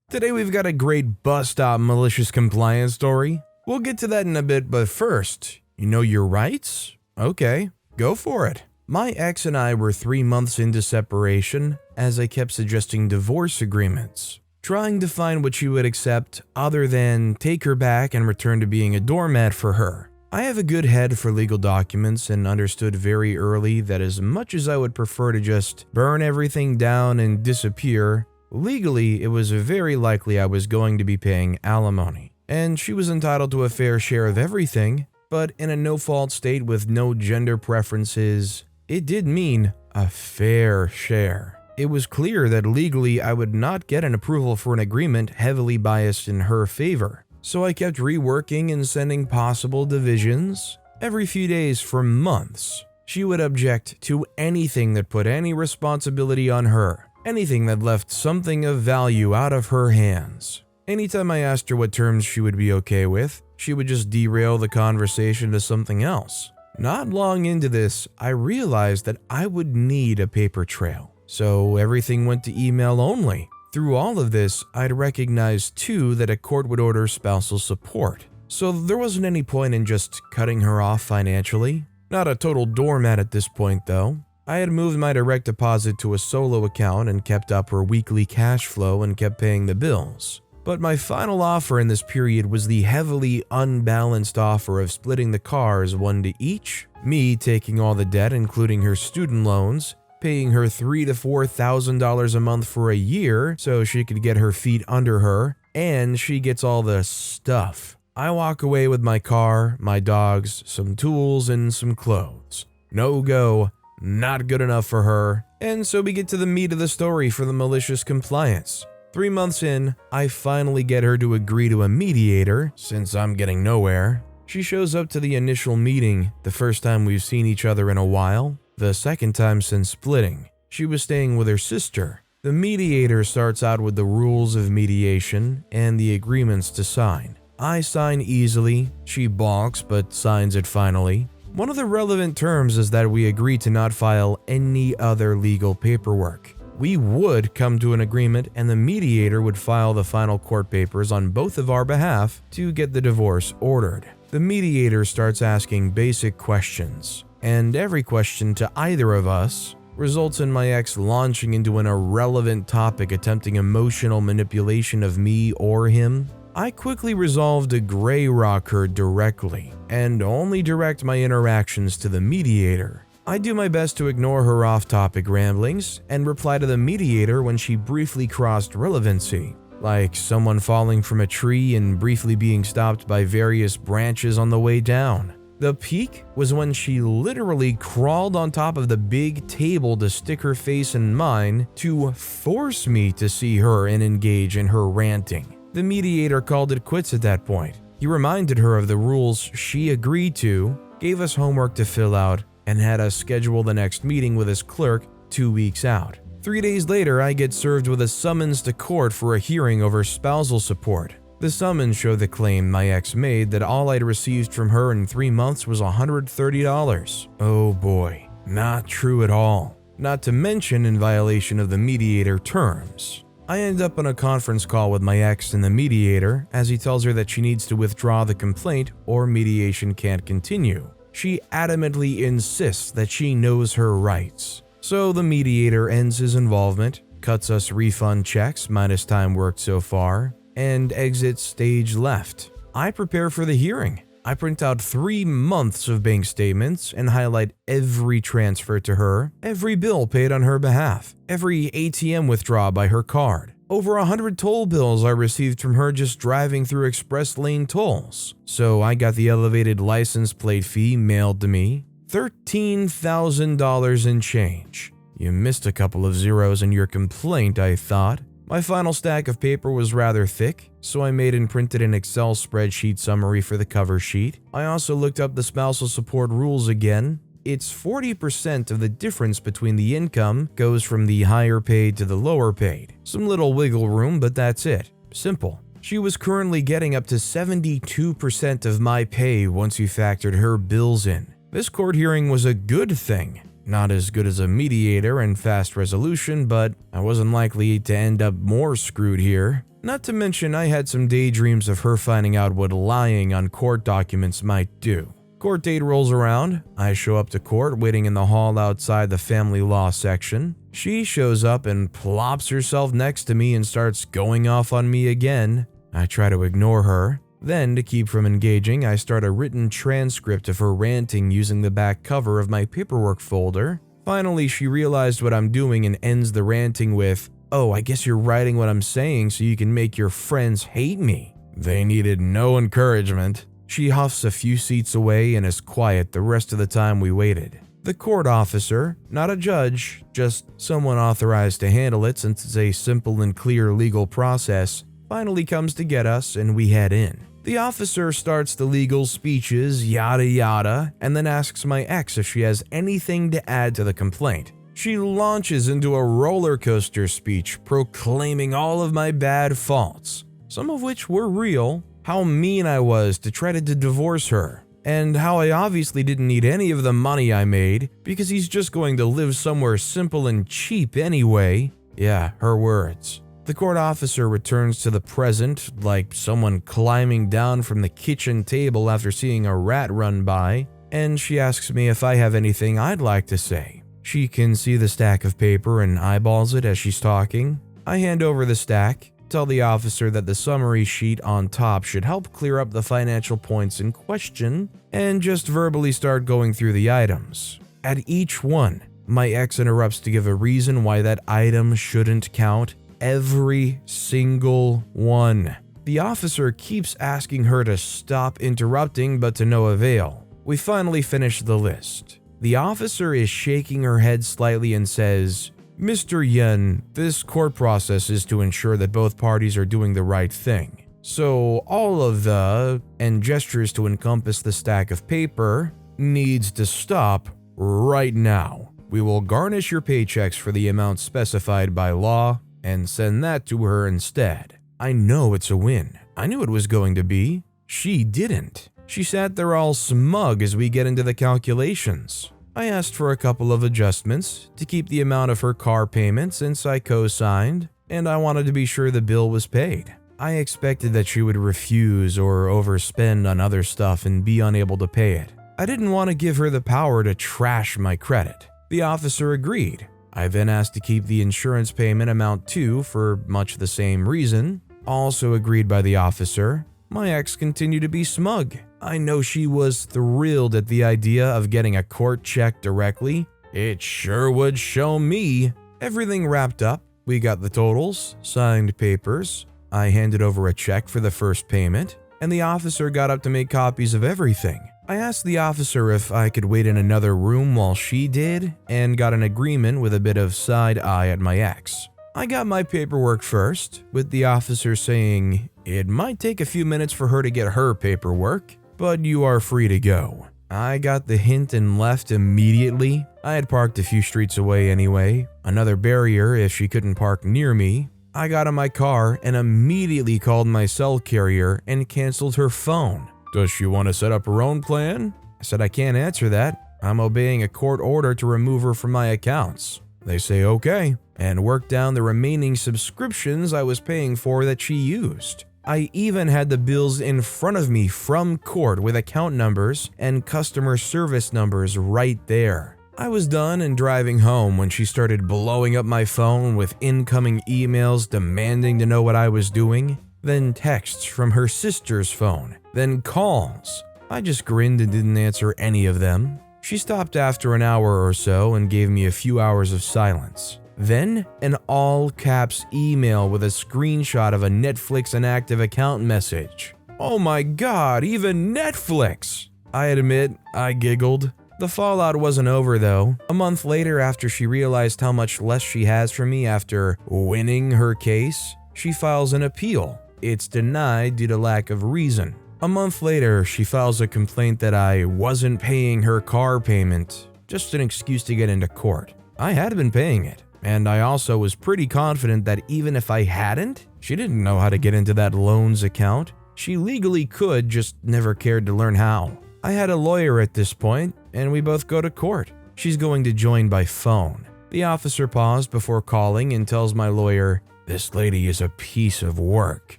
Today we've got a great bust-up malicious compliance story. We'll get to that in a bit, but first, you know your rights? Okay, go for it. My ex and I were 3 months into separation as I kept suggesting divorce agreements, trying to find what she would accept other than take her back and return to being a doormat for her. I have a good head for legal documents and understood very early that as much as I would prefer to just burn everything down and disappear, legally it was very likely I was going to be paying alimony, and she was entitled to a fair share of everything, but in a no-fault state with no gender preferences, it did mean a fair share. It was clear that legally I would not get an approval for an agreement heavily biased in her favor, so I kept reworking and sending possible divisions. Every few days for months, she would object to anything that put any responsibility on her, anything that left something of value out of her hands. Anytime I asked her what terms she would be okay with, she would just derail the conversation to something else. Not long into this, I realized that I would need a paper trail, so everything went to email only. Through all of this, I'd recognized too that a court would order spousal support, so there wasn't any point in just cutting her off financially. Not a total doormat at this point though. I had moved my direct deposit to a solo account and kept up her weekly cash flow and kept paying the bills. But my final offer in this period was the heavily unbalanced offer of splitting the cars 1 to each, me taking all the debt including her student loans, paying her $3,000 to $4,000 a month for a year so she could get her feet under her, and she gets all the stuff. I walk away with my car, my dogs, some tools, and some clothes. No go, not good enough for her, and so we get to the meat of the story for the malicious compliance. 3 months in, I finally get her to agree to a mediator, since I'm getting nowhere. She shows up to the initial meeting, the first time we've seen each other in a while, the second time since splitting. She was staying with her sister. The mediator starts out with the rules of mediation and the agreements to sign. I sign easily, she balks but signs it finally. One of the relevant terms is that we agree to not file any other legal paperwork. We would come to an agreement and the mediator would file the final court papers on both of our behalf to get the divorce ordered. The mediator starts asking basic questions, and every question to either of us results in my ex launching into an irrelevant topic attempting emotional manipulation of me or him. I quickly resolved to gray rock her directly and only direct my interactions to the mediator. I do my best to ignore her off-topic ramblings and reply to the mediator when she briefly crossed relevancy, like someone falling from a tree and briefly being stopped by various branches on the way down. The peak was when she literally crawled on top of the big table to stick her face in mine to force me to see her and engage in her ranting. The mediator called it quits at that point. He reminded her of the rules she agreed to, gave us homework to fill out, and had us schedule the next meeting with his clerk 2 weeks out. 3 days later, I get served with a summons to court for a hearing over spousal support. The summons showed the claim my ex made that all I'd received from her in 3 months was $130. Oh boy, not true at all. Not to mention in violation of the mediator terms. I end up on a conference call with my ex and the mediator as he tells her that she needs to withdraw the complaint or mediation can't continue. She adamantly insists that she knows her rights. So the mediator ends his involvement, cuts us refund checks minus time worked so far, and exits stage left. I prepare for the hearing. I print out 3 months of bank statements and highlight every transfer to her, every bill paid on her behalf, every ATM withdrawal by her card. Over 100 toll bills I received from her just driving through express lane tolls. So I got the elevated license plate fee mailed to me, $13,000 in change. You missed a couple of zeros in your complaint, I thought. My final stack of paper was rather thick, so I made and printed an Excel spreadsheet summary for the cover sheet. I also looked up the spousal support rules again. It's 40% of the difference between the income goes from the higher paid to the lower paid. Some little wiggle room, but that's it. Simple. She was currently getting up to 72% of my pay once you factored her bills in. This court hearing was a good thing. Not as good as a mediator and fast resolution, but I wasn't likely to end up more screwed here. Not to mention, I had some daydreams of her finding out what lying on court documents might do. Court date rolls around. I show up to court, waiting in the hall outside the family law section. She shows up and plops herself next to me and starts going off on me again. I try to ignore her. Then, to keep from engaging, I start a written transcript of her ranting using the back cover of my paperwork folder. Finally, she realized what I'm doing and ends the ranting with, "Oh, I guess you're writing what I'm saying so you can make your friends hate me." They needed no encouragement. She huffs a few seats away and is quiet the rest of the time we waited. The court officer, not a judge, just someone authorized to handle it since it's a simple and clear legal process, finally comes to get us and we head in. The officer starts the legal speeches, yada yada, and then asks my ex if she has anything to add to the complaint. She launches into a roller coaster speech proclaiming all of my bad faults, some of which were real, how mean I was to try to divorce her, and how I obviously didn't need any of the money I made because he's just going to live somewhere simple and cheap anyway. Yeah, her words. The court officer returns to the present like someone climbing down from the kitchen table after seeing a rat run by, and she asks me if I have anything I'd like to say. She can see the stack of paper and eyeballs it as she's talking. I hand over the stack, tell the officer that the summary sheet on top should help clear up the financial points in question, and just verbally start going through the items. At each one, my ex interrupts to give a reason why that item shouldn't count. Every single one. The officer keeps asking her to stop interrupting, but to no avail. We finally finish the list. The officer is shaking her head slightly and says, "Mr. Yen, this court process is to ensure that both parties are doing the right thing. So all of the," and gestures to encompass the stack of paper, "needs to stop right now. We will garnish your paychecks for the amount specified by law and send that to her instead." I know it's a win. I knew it was going to be. She didn't. She sat there all smug as we get into the calculations. I asked for a couple of adjustments to keep the amount of her car payment since I co-signed, and I wanted to be sure the bill was paid. I expected that she would refuse or overspend on other stuff and be unable to pay it. I didn't want to give her the power to trash my credit. The officer agreed. I then asked to keep the insurance payment amount too for much the same reason. Also agreed by the officer. My ex continued to be smug. I know she was thrilled at the idea of getting a court check directly. It sure would show me. Everything wrapped up. We got the totals, signed papers. I handed over a check for the first payment, and the officer got up to make copies of everything. I asked the officer if I could wait in another room while she did, and got an agreement with a bit of side eye at my ex. I got my paperwork first, with the officer saying, "It might take a few minutes for her to get her paperwork, but you are free to go." I got the hint and left immediately. I had parked a few streets away anyway, another barrier if she couldn't park near me. I got in my car and immediately called my cell carrier and canceled her phone. "Does she want to set up her own plan?" I said I can't answer that. I'm obeying a court order to remove her from my accounts. They say okay, and work down the remaining subscriptions I was paying for that she used. I even had the bills in front of me from court with account numbers and customer service numbers right there. I was done and driving home when she started blowing up my phone with incoming emails demanding to know what I was doing, then texts from her sister's phone, then calls. I just grinned and didn't answer any of them. She stopped after an hour or so and gave me a few hours of silence. Then, an all-caps email with a screenshot of a Netflix inactive account message. Oh my god, even Netflix! I admit, I giggled. The fallout wasn't over though. A month later, after she realized how much less she has from me after winning her case, she files an appeal. It's denied due to lack of reason. A month later, she files a complaint that I wasn't paying her car payment, just an excuse to get into court. I had been paying it, and I also was pretty confident that even if I hadn't, she didn't know how to get into that loans account. She legally could, just never cared to learn how. I had a lawyer at this point, and we both go to court. She's going to join by phone. The officer paused before calling and tells my lawyer, this lady is a piece of work.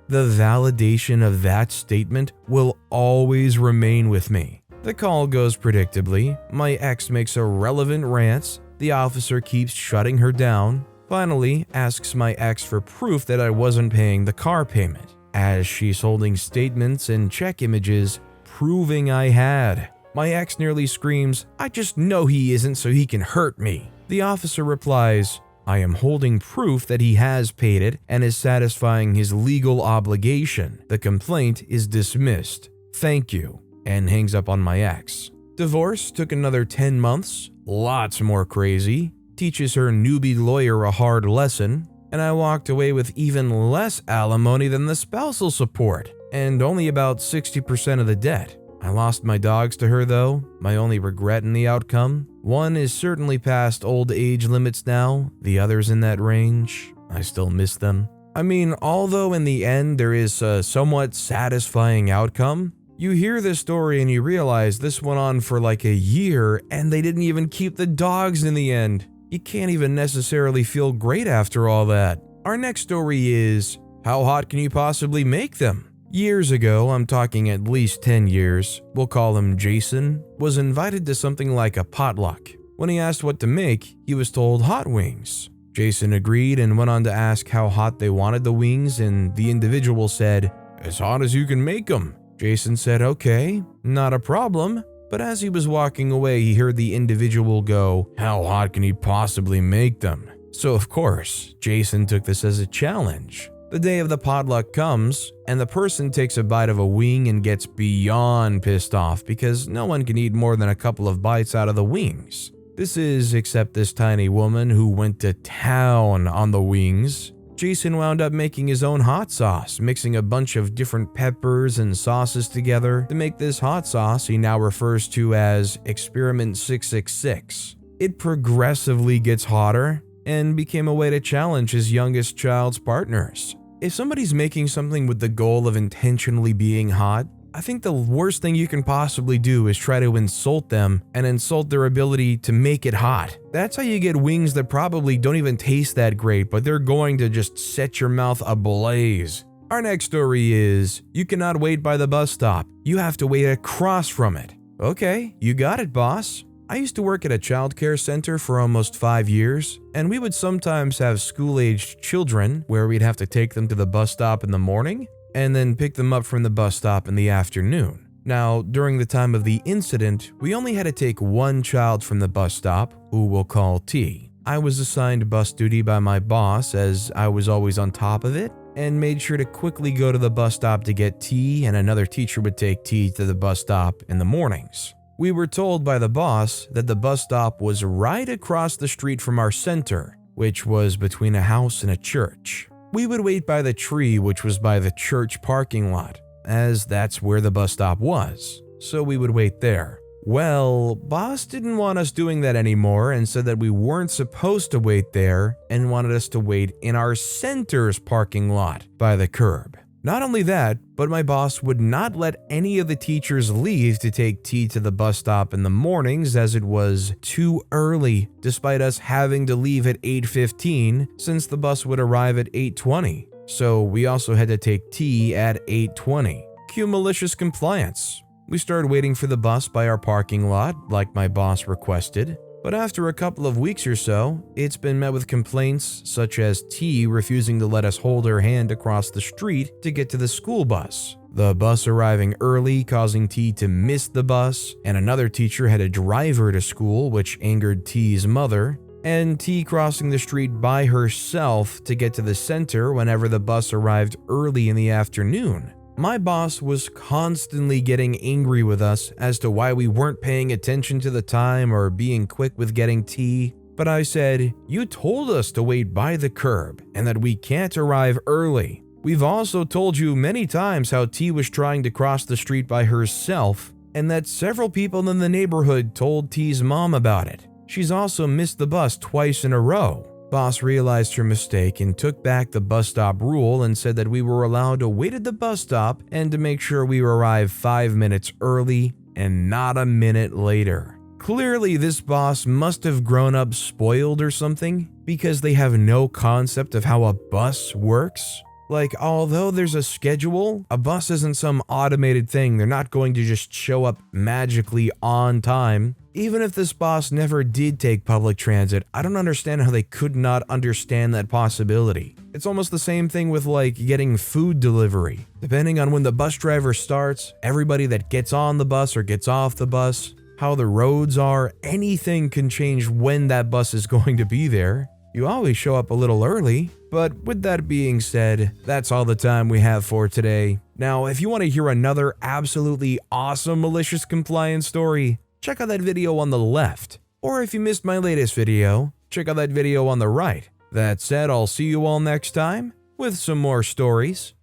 The validation of that statement will always remain with me. The call goes predictably. My ex makes irrelevant rants. The officer keeps shutting her down. Finally, asks my ex for proof that I wasn't paying the car payment, as she's holding statements and check images proving I had. My ex nearly screams, "I just know he isn't so he can hurt me." The officer replies, "I am holding proof that he has paid it and is satisfying his legal obligation. The complaint is dismissed. Thank you," and hangs up on my ex. Divorce took another 10 months, lots more crazy, teaches her newbie lawyer a hard lesson, and I walked away with even less alimony than the spousal support, and only about 60% of the debt. I lost my dogs to her though, my only regret in the outcome. One is certainly past old age limits now, the other's in that range. I still miss them. I mean, although in the end there is a somewhat satisfying outcome, you hear this story and you realize this went on for like a year and they didn't even keep the dogs in the end. You can't even necessarily feel great after all that. Our next story is, how hot can you possibly make them? Years ago, I'm talking at least 10 years, we'll call him Jason, was invited to something like a potluck. When he asked what to make, he was told hot wings. Jason agreed and went on to ask how hot they wanted the wings, and the individual said, "As hot as you can make them." Jason said, "Okay, not a problem." But as he was walking away, he heard the individual go, "How hot can you possibly make them?" So of course, Jason took this as a challenge. The day of the potluck comes, and the person takes a bite of a wing and gets beyond pissed off because no one can eat more than a couple of bites out of the wings. This is except this tiny woman who went to town on the wings. Jason wound up making his own hot sauce, mixing a bunch of different peppers and sauces together to make this hot sauce he now refers to as Experiment 666. It progressively gets hotter and became a way to challenge his youngest child's partners. If somebody's making something with the goal of intentionally being hot, I think the worst thing you can possibly do is try to insult them and insult their ability to make it hot. That's how you get wings that probably don't even taste that great, but they're going to just set your mouth ablaze. Our next story is, you cannot wait by the bus stop. You have to wait across from it. Okay, you got it, boss. I used to work at a childcare center for almost 5 years, and we would sometimes have school-aged children where we'd have to take them to the bus stop in the morning and then pick them up from the bus stop in the afternoon. Now, during the time of the incident, we only had to take one child from the bus stop, who we'll call T. I was assigned bus duty by my boss as I was always on top of it and made sure to quickly go to the bus stop to get T, and another teacher would take T to the bus stop in the mornings. We were told by the boss that the bus stop was right across the street from our center, which was between a house and a church. We would wait by the tree, which was by the church parking lot, as that's where the bus stop was, so we would wait there. Well, boss didn't want us doing that anymore and said that we weren't supposed to wait there and wanted us to wait in our center's parking lot by the curb. Not only that, but my boss would not let any of the teachers leave to take T to the bus stop in the mornings as it was too early, despite us having to leave at 8:15 since the bus would arrive at 8:20. So we also had to take T at 8:20. Cue malicious compliance. We started waiting for the bus by our parking lot like my boss requested. But after a couple of weeks or so, it's been met with complaints such as T refusing to let us hold her hand across the street to get to the school bus, the bus arriving early causing T to miss the bus, and another teacher had to drive her to school, which angered T's mother, and T crossing the street by herself to get to the center whenever the bus arrived early in the afternoon. My boss was constantly getting angry with us as to why we weren't paying attention to the time or being quick with getting T, but I said, "You told us to wait by the curb and that we can't arrive early. We've also told you many times how T was trying to cross the street by herself and that several people in the neighborhood told T's mom about it. She's also missed the bus twice in a row." Boss realized her mistake and took back the bus stop rule and said that we were allowed to wait at the bus stop and to make sure we arrived 5 minutes early and not a minute later. Clearly, this boss must have grown up spoiled or something, because they have no concept of how a bus works. Like, although there's a schedule, a bus isn't some automated thing. They're not going to just show up magically on time. Even if this boss never did take public transit, I don't understand how they could not understand that possibility. It's almost the same thing with like getting food delivery. Depending on when the bus driver starts, everybody that gets on the bus or gets off the bus, how the roads are, anything can change when that bus is going to be there. You always show up a little early. But with that being said, that's all the time we have for today. Now, if you want to hear another absolutely awesome malicious compliance story, check out that video on the left. Or if you missed my latest video, check out that video on the right. That said, I'll see you all next time with some more stories.